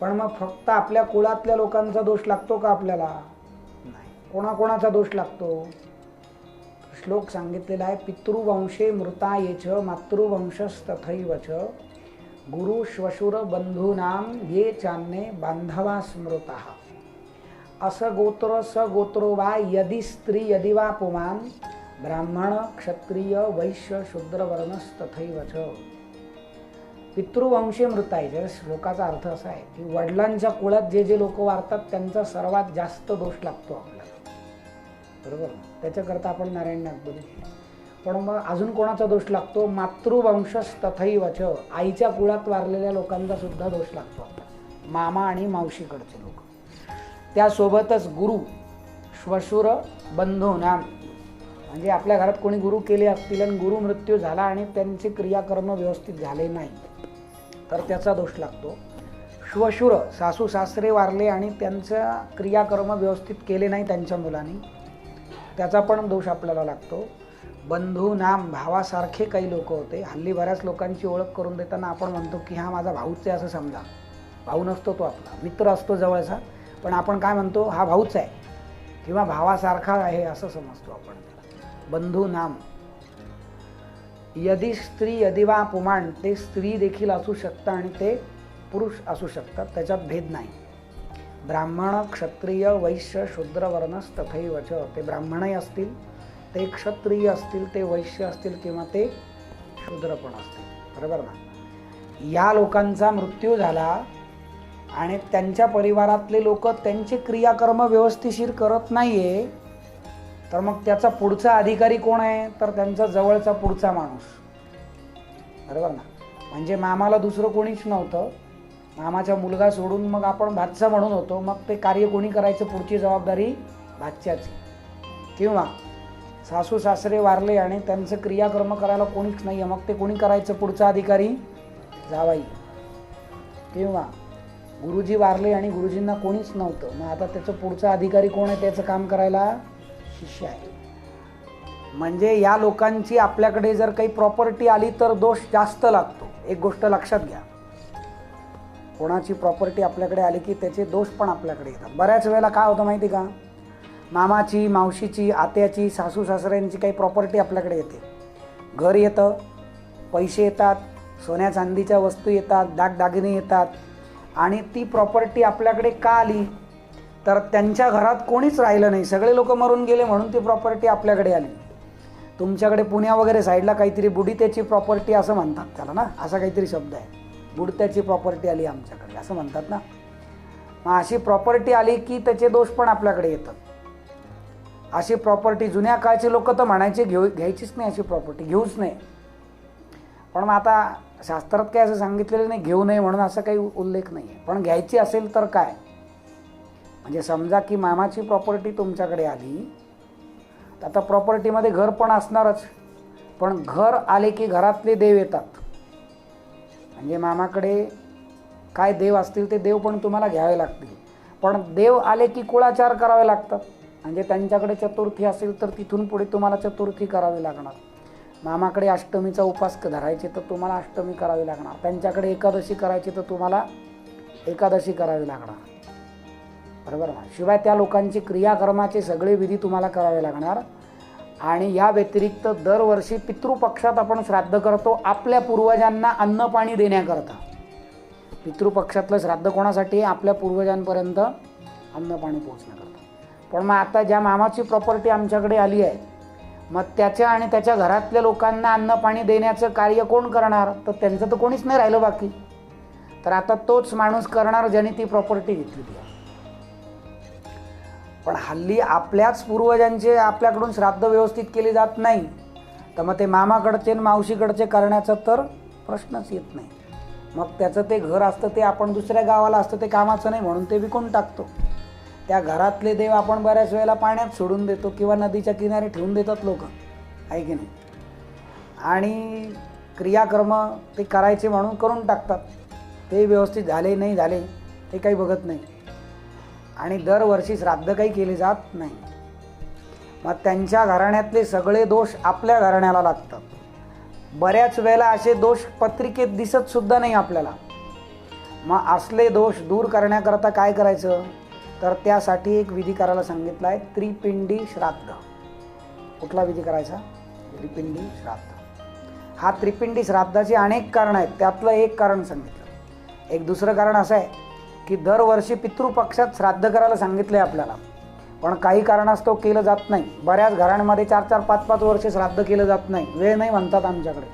पण मग फक्त आपल्या कुळातल्या लोकांचा दोष लागतो का आपल्याला? नाही. कोणाकोणाचा दोष लागतो? श्लोक सांगितलेला आहे, पितृवंशे मृता ये च मातृवंशस्तथैव च गुरु श्वशुर बंधूनाम ये चान्ये बांधवा स्मृतः. असगोत्र सगोत्रो वा यदि स्त्री यदि वा पुमान ब्राह्मण क्षत्रिय वैश्य शूद्रवर्णस्तथैव च. पितृवंशे मृताय, श्लोकाचा अर्थ असा आहे की वडिलांच्या कुळात जे जे लोक वारतात त्यांचा सर्वात जास्त दोष लागतो आपल्याला, बरोबर. त्याच्याकरता आपण नारायण नाग बोलू. पण मग अजून कोणाचा दोष लागतो? मातृवंशस्तथैव च, आईच्या कुळात वारलेल्या लोकांचा सुद्धा दोष लागतो आपल्याला, मामा आणि मावशीकडचे लोक. त्यासोबतच गुरु श्वशुर बंधूनाम, म्हणजे आपल्या घरात कोणी गुरु केले असतील आणि गुरु मृत्यू झाला आणि त्यांचे क्रियाकर्म व्यवस्थित झाले नाही तर त्याचा दोष लागतो. श्वशुर, सासू सासरे वारले आणि त्यांचा क्रियाकर्म व्यवस्थित केले नाही त्यांच्या मुलांनी, त्याचा पण दोष आपल्याला लागतो. बंधू नाम, भावासारखे काही लोक होते. हल्ली बऱ्याच लोकांची ओळख करून देताना आपण म्हणतो की हा माझा भाऊच आहे असं समजा. भाऊ नसतो तो, आपला मित्र असतो जवळचा, पण आपण काय म्हणतो, हा भाऊच आहे किंवा भावासारखा आहे असं समजतो आपण. बंधू नाम. यदि स्त्री यदि वा पुमान, ते स्त्री देखील असू शकतात आणि ते पुरुष असू शकतात, त्याच्यात भेद नाही. ब्राह्मण क्षत्रिय वैश्य शूद्रवर्णस्तथैव च, ते ब्राह्मणही असतील, ते क्षत्रिय असतील, ते वैश्य असतील किंवा ते शूद्र पण असतील, बरोबर ना. या लोकांचा मृत्यू झाला आणि त्यांच्या परिवारातले लोक त्यांचे क्रियाकर्म व्यवस्थिशीर करत नाहीये, तर मग त्याचा पुढचा अधिकारी कोण आहे? तर त्यांचा जवळचा पुढचा माणूस, बरोबर ना. म्हणजे मामाला दुसरं कोणीच नव्हतं, मामाचा मुलगा सोडून मग आपण भाचा म्हणून होतो, मग ते कार्य कोणी करायचं? पुढची जबाबदारी भाच्याची. किंवा सासू सासरे वारले आणि त्यांचं क्रियाकर्म करायला कोणीच नाही आहे, मग ते कोणी करायचं? पुढचा अधिकारी जावाई. किंवा गुरुजी वारले आणि गुरुजींना कोणीच नव्हतं, मग आता त्याचं पुढचा अधिकारी कोण आहे? त्याचं काम करायला शिष्य आहे. म्हणजे या लोकांची आपल्याकडे जर काही प्रॉपर्टी आली तर दोष जास्त लागतो. एक गोष्ट लक्षात घ्या, कोणाची प्रॉपर्टी आपल्याकडे आली की त्याचे दोष पण आपल्याकडे येतात. बऱ्याच वेळेला काय होतं माहिती का, मामाची मावशीची आत्याची सासू सासऱ्यांची काही प्रॉपर्टी आपल्याकडे येते, घर येतं, पैसे येतात, सोन्या चांदीच्या वस्तू येतात, दागदागिने येतात, आणि ती प्रॉपर्टी आपल्याकडे का आली? तर त्यांच्या घरात कोणीच राहिलं नाही, सगळे लोक मरून गेले म्हणून ती प्रॉपर्टी आपल्याकडे आली. तुमच्याकडे पुण्या वगैरे साईडला काहीतरी बुडीत्याची प्रॉपर्टी असं म्हणतात त्याला ना, असा काहीतरी शब्द आहे, बुडत्याची प्रॉपर्टी आली आमच्याकडे असं म्हणतात ना. मग अशी प्रॉपर्टी आली की त्याचे दोष पण आपल्याकडे येतात. अशी प्रॉपर्टी जुन्या काळचे लोक तर म्हणायचे घ्यायचीच नाही, अशी प्रॉपर्टी घेऊच नाही. पण मग आता शास्त्रात काय असं सांगितलेलं नाही घेऊ नये म्हणून, असा काही उल्लेख नाही आहे. पण घ्यायची असेल तर काय, म्हणजे समजा की मामाची प्रॉपर्टी तुमच्याकडे आली, तर आता प्रॉपर्टीमध्ये घर पण असणारच, पण घर आले की घरातले देव येतात. म्हणजे मामाकडे काय देव असतील ते देव पण तुम्हाला घ्यावे लागतील. पण देव आले की कुळाचार करावे लागतात. म्हणजे त्यांच्याकडे चतुर्थी असेल तर तिथून पुढे तुम्हाला चतुर्थी करावी लागणार. मामाकडे अष्टमीचा उपास धरायचे तर तुम्हाला अष्टमी करावी लागणार. त्यांच्याकडे एकादशी करायची तर तुम्हाला एकादशी करावी लागणार, बरोबर ना. शिवाय त्या लोकांची क्रियाकर्माचे सगळे विधी तुम्हाला करावे लागणार. आणि या व्यतिरिक्त दरवर्षी पितृपक्षात आपण श्राद्ध करतो आपल्या पूर्वजांना अन्न पाणी देण्याकरता. पितृपक्षातलं श्राद्ध कोणासाठी आहे? आपल्या पूर्वजांपर्यंत अन्न पाणी पोहोचण्याकरता. पण मग आता ज्या मामाची प्रॉपर्टी आमच्याकडे आली आहे, मग त्याच्या आणि त्याच्या घरातल्या लोकांना अन्न पाणी देण्याचं कार्य कोण करणार? तर त्यांचं तर कोणीच नाही राहिलं बाकी. तर आता तोच माणूस करणार ज्याने ती प्रॉपर्टी घेतलेली आहे. पण हल्ली आपल्याच पूर्वजांचे आपल्याकडून श्राद्ध व्यवस्थित केले जात नाही, तर मग ते मामाकडचे आणि मावशीकडचे करण्याचा तर प्रश्नच येत नाही. मग त्याचं ते घर असतं ते आपण दुसऱ्या गावाला असतं ते कामाचं नाही म्हणून ते विकून टाकतो. त्या घरातले देव आपण बऱ्याच वेळेला पाण्यात सोडून देतो किंवा नदीच्या किनारी ठेवून देतात लोक, आहे की नाही. आणि क्रियाकर्म ते करायचे म्हणून करून टाकतात, ते व्यवस्थित झाले नाही झाले ते काही बघत नाही. आणि दरवर्षी श्राद्ध काही केले जात नाही. मग त्यांच्या घराण्यातले सगळे दोष आपल्या घराण्याला लागतात. बऱ्याच वेळेला असे दोष पत्रिकेत दिसत सुद्धा नाही आपल्याला. मग असले दोष दूर करण्याकरता काय करायचं, तर त्यासाठी एक विधी करायला सांगितला आहे, त्रिपिंडी श्राद्ध. कुठला विधी करायचा? त्रिपिंडी श्राद्ध. हा त्रिपिंडी श्राद्धाची अनेक कारणं आहेत, त्यातलं एक कारण सांगितलं. एक दुसरं कारण असं आहे की दरवर्षी पितृपक्षात श्राद्ध करायला सांगितलं आहे आपल्याला, पण काही कारणास्तव केलं जात नाही. बऱ्याच घरांमध्ये 4-4, 5-5 वर्ष श्राद्ध केलं जात नाही, वेळ नाही म्हणतात आमच्याकडे.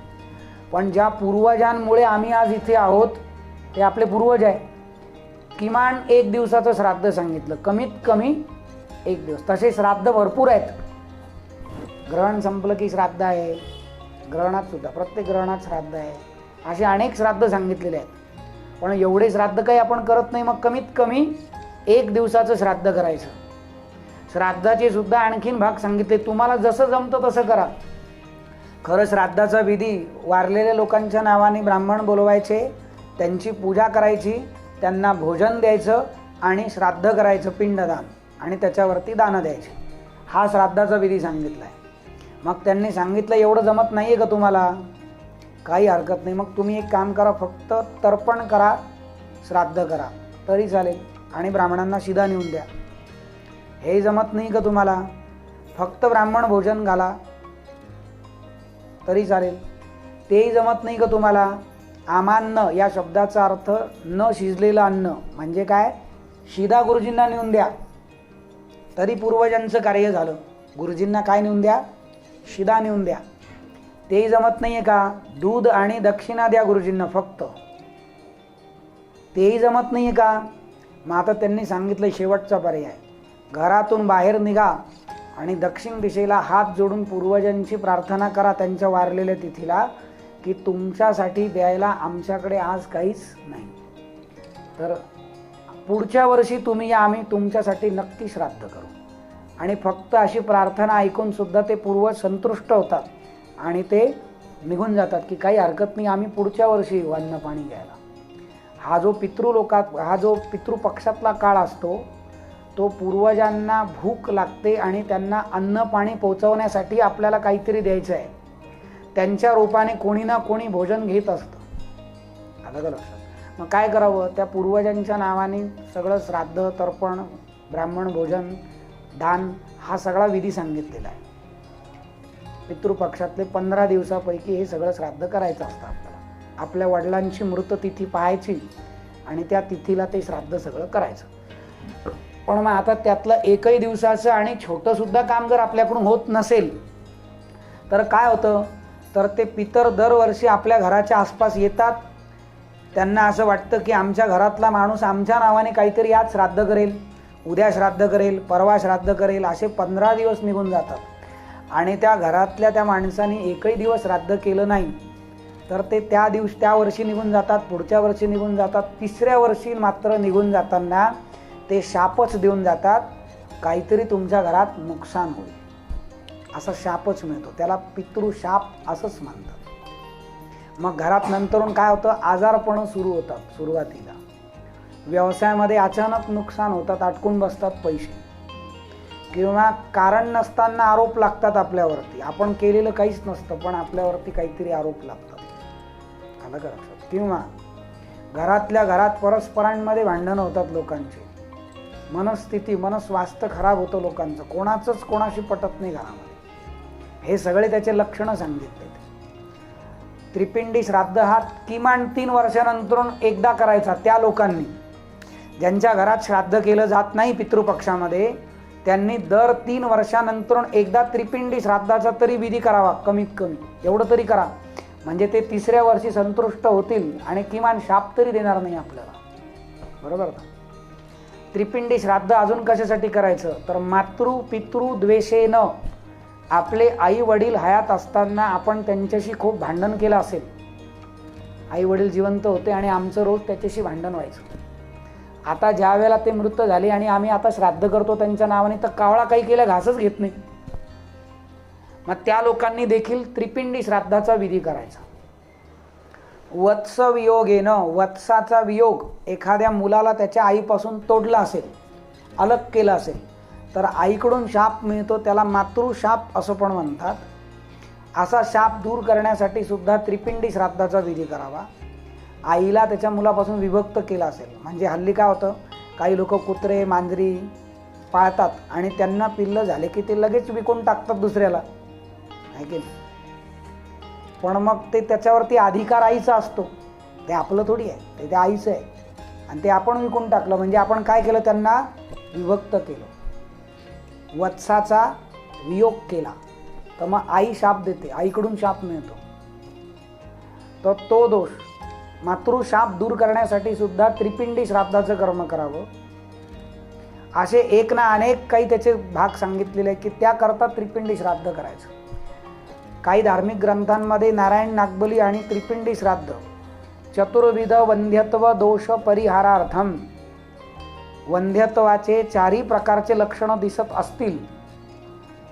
पण ज्या पूर्वजांमुळे आम्ही आज इथे आहोत ते आपले पूर्वज आहे. किमान 1 दिवसाचं श्राद्ध सांगितलं, कमीत कमी 1 दिवस. तसे श्राद्ध भरपूर आहेत. ग्रहण संपलं की श्राद्ध आहे, ग्रहणात सुद्धा प्रत्येक ग्रहणात श्राद्ध आहे. असे अनेक श्राद्ध सांगितलेले आहेत. पण एवढे श्राद्ध काही आपण करत नाही. मग कमीत कमी 1 दिवसाचं श्राद्ध करायचं. श्राद्धाचे सुद्धा आणखीन भाग सांगितले, तुम्हाला जसं जमतं तसं करा. खरं श्राद्धाचा विधी वारलेल्या लोकांच्या नावाने ब्राह्मण बोलवायचे, त्यांची पूजा करायची, त्यांना भोजन द्यायचं आणि श्राद्ध करायचं, पिंडदान, आणि त्याच्यावरती दानं द्यायचे. हा श्राद्धाचा विधी सांगितला आहे. मग त्यांनी सांगितलं एवढं जमत नाही आहे का तुम्हाला? काही हरकत नाही, मग तुम्ही एक काम करा, फक्त तर्पण करा, श्राद्ध करा तरी चालेल, आणि ब्राह्मणांना शिदा नेऊन द्या. हे जमत नाही का तुम्हाला? फक्त ब्राह्मण भोजन घाला तरी चालेल. तेही जमत नाही का तुम्हाला? आमान्न या शब्दाचा अर्थ न शिजलेलं अन्न म्हणजे काय? शिदा गुरुजींना नेऊन द्या तरी पूर्वजांचं कार्य झालं. गुरुजींना काय नेऊन द्या? शिदा नेऊन द्या. तेही जमत नाही आहे का? दूध आणि दक्षिणा द्या गुरुजींना फक्त. तेही जमत नाही आहे का? मग आता त्यांनी सांगितलं शेवटचा पर्याय, घरातून बाहेर निघा आणि दक्षिण दिशेला हात जोडून पूर्वजांची प्रार्थना करा त्यांच्या वारलेल्या तिथीला, की तुमच्यासाठी द्यायला आमच्याकडे आज काहीच नाही, तर पुढच्या वर्षी तुम्ही या, आम्ही तुमच्यासाठी नक्की श्राद्ध करू. आणि फक्त अशी प्रार्थना ऐकून सुद्धा ते पूर्वज संतुष्ट होतात आणि ते निघून जातात की काही हरकत नाही, आम्ही पुढच्या वर्षी येऊ अन्न पाणी घ्यायला. हा जो पितृपक्षातला काळ असतो तो पूर्वजांना भूक लागते आणि त्यांना अन्न पाणी पोचवण्यासाठी आपल्याला काहीतरी द्यायचं आहे. त्यांच्या रूपाने कोणी ना कोणी भोजन घेत असतं. आलं का लक्षात? मग काय करावं? त्या पूर्वजांच्या नावाने सगळं श्राद्ध, तर्पण, ब्राह्मण भोजन, दान हा सगळा विधी सांगितलेला आहे. पितृपक्षातले 15 दिवसापैकी हे सगळं श्राद्ध करायचं असतं आपल्याला. आपल्या वडिलांची मृततिथी पाहायची आणि त्या तिथीला ते श्राद्ध सगळं करायचं. पण मग आता त्यातलं एकही दिवसाचं आणि छोटंसुद्धा काम जर आपल्याकडून होत नसेल तर काय होतं, तर ते पितर दरवर्षी आपल्या घराच्या आसपास येतात. त्यांना असं वाटतं की आमच्या घरातला माणूस आमच्या नावाने काहीतरी आज श्राद्ध करेल, उद्या श्राद्ध करेल, परवा श्राद्ध करेल. असे 15 दिवस निघून जातात आणि त्या घरातल्या त्या माणसाने एकही दिवस श्राद्ध केलं नाही तर ते त्या वर्षी निघून जातात, पुढच्या वर्षी निघून जातात. 3ऱ्या वर्षी मात्र निघून जाताना ते शापच देऊन जातात, काहीतरी तुमच्या घरात नुकसान होईल असा शापच मिळतो. त्याला पितृशाप असंच म्हणतात. मग घरात नंतरून काय होतं, आजारपणं सुरू होतात. सुरुवातीला व्यवसायामध्ये अचानक नुकसान होतात, अटकून बसतात पैसे, किंवा कारण नसताना आरोप लागतात आपल्यावरती. आपण केलेलं काहीच नसतं पण आपल्यावरती काहीतरी आरोप लागतात. आलं का लक्षात? किंवा घरातल्या घरात परस्परांमध्ये भांडणं होतात लोकांचे, मनस्थिती, मनस्वास्थ्य खराब होतं लोकांचं, कोणाचंच कोणाशी पटत नाही घरामध्ये. हे सगळे त्याचे लक्षणं सांगितले. त्रिपिंडी श्राद्ध हा किमान 3 वर्षानंतरून एकदा करायचा. त्या लोकांनी ज्यांच्या घरात श्राद्ध केलं जात नाही पितृपक्षामध्ये, त्यांनी दर 3 वर्षानंतरून एकदा त्रिपिंडी श्राद्धाचा तरी विधी करावा. कमीत कमी एवढं तरी करा, म्हणजे ते 3ऱ्या वर्षी संतुष्ट होतील आणि किमान शाप तरी देणार नाही आपल्याला. बरोबर का? त्रिपिंडी श्राद्ध अजून कशासाठी करायचं, तर मातृ पितृ द्वेषेनं, आपले आई वडील हयात असताना आपण त्यांच्याशी खूप भांडण केलं असेल, आई वडील जिवंत होते आणि आमचं रोज त्याच्याशी भांडण व्हायचं. आता ज्या वेळेला ते मृत झाले आणि आम्ही आता श्राद्ध करतो त्यांच्या नावाने, तर कावळा काही केलं घासच घेत नाही. मग त्या लोकांनी देखील त्रिपिंडी श्राद्धाचा विधी करायचा. वत्स वियोगेनं, वत्साचा वियोग, एखाद्या मुलाला त्याच्या आईपासून तोडला असेल, अलग केलं असेल, तर आईकडून शाप मिळतो, त्याला मातृशाप असं पण म्हणतात. असा शाप दूर करण्यासाठी सुद्धा त्रिपिंडी श्राद्धाचा विधी करावा. आईला त्याच्या मुलापासून विभक्त केला असेल. म्हणजे हल्ली काय होतं, काही लोक कुत्रे मांजरी पाळतात आणि त्यांना पिल्लं झाले की ते लगेच विकून टाकतात दुसऱ्याला, आहे की नाही. पण मग ते त्याच्यावरती अधिकार आईचा असतो, ते आपलं थोडी आहे, ते त्या आईचं आहे. आणि ते आपण विकून टाकलं म्हणजे आपण काय केलं, त्यांना विभक्त केलं, वत्साचा वियोग केला. तर मग आई शाप देते, आईकडून शाप मिळतो. तर तो दोष, मातृशाप दूर करण्यासाठी सुद्धा त्रिपिंडी श्राद्धाचं कर्म करावं. असे एक ना अनेक काही त्याचे भाग सांगितलेले आहे की त्याकरता त्रिपिंडी श्राद्ध करायचं. काही धार्मिक ग्रंथांमध्ये नारायण नागबली आणि त्रिपिंडी श्राद्ध चतुर्विध वंध्यत्व दोष परिहारार्थम, वंध्यत्वाचे 4ही प्रकारचे लक्षणं दिसत असतील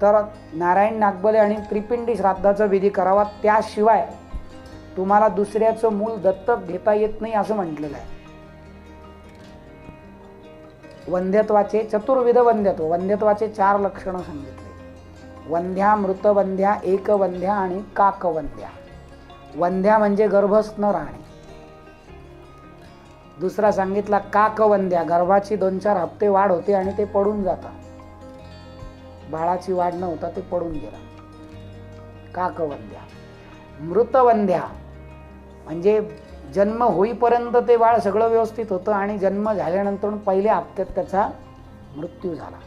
तर नारायण नागबली आणि त्रिपिंडी श्राद्धाचा विधी करावा. त्याशिवाय तुम्हाला दुसऱ्याचं मूल दत्तक घेता येत नाही असं म्हटलेलं आहे. वंध्यत्वाचे चतुर्विध वंध्यत्व, वंध्यत्वाचे 4 लक्षणं सांगितले. वंध्या, मृतवंध्या, एकवंध्या आणि काकवंध्या. वंध्या म्हणजे गर्भस्थ न राहणे. दुसरा सांगितला काकवंध्या, गर्भाची 2-4 हप्ते वाढ होते आणि ते पडून जातात, बाळाची वाढ न होता ते पडून गेला, काकवंध्या. मृतवंध्या म्हणजे जन्म होईपर्यंत ते बाळ सगळं व्यवस्थित होतं आणि जन्म झाल्यानंतर पहिल्या हप्त्यात त्याचा मृत्यू झाला.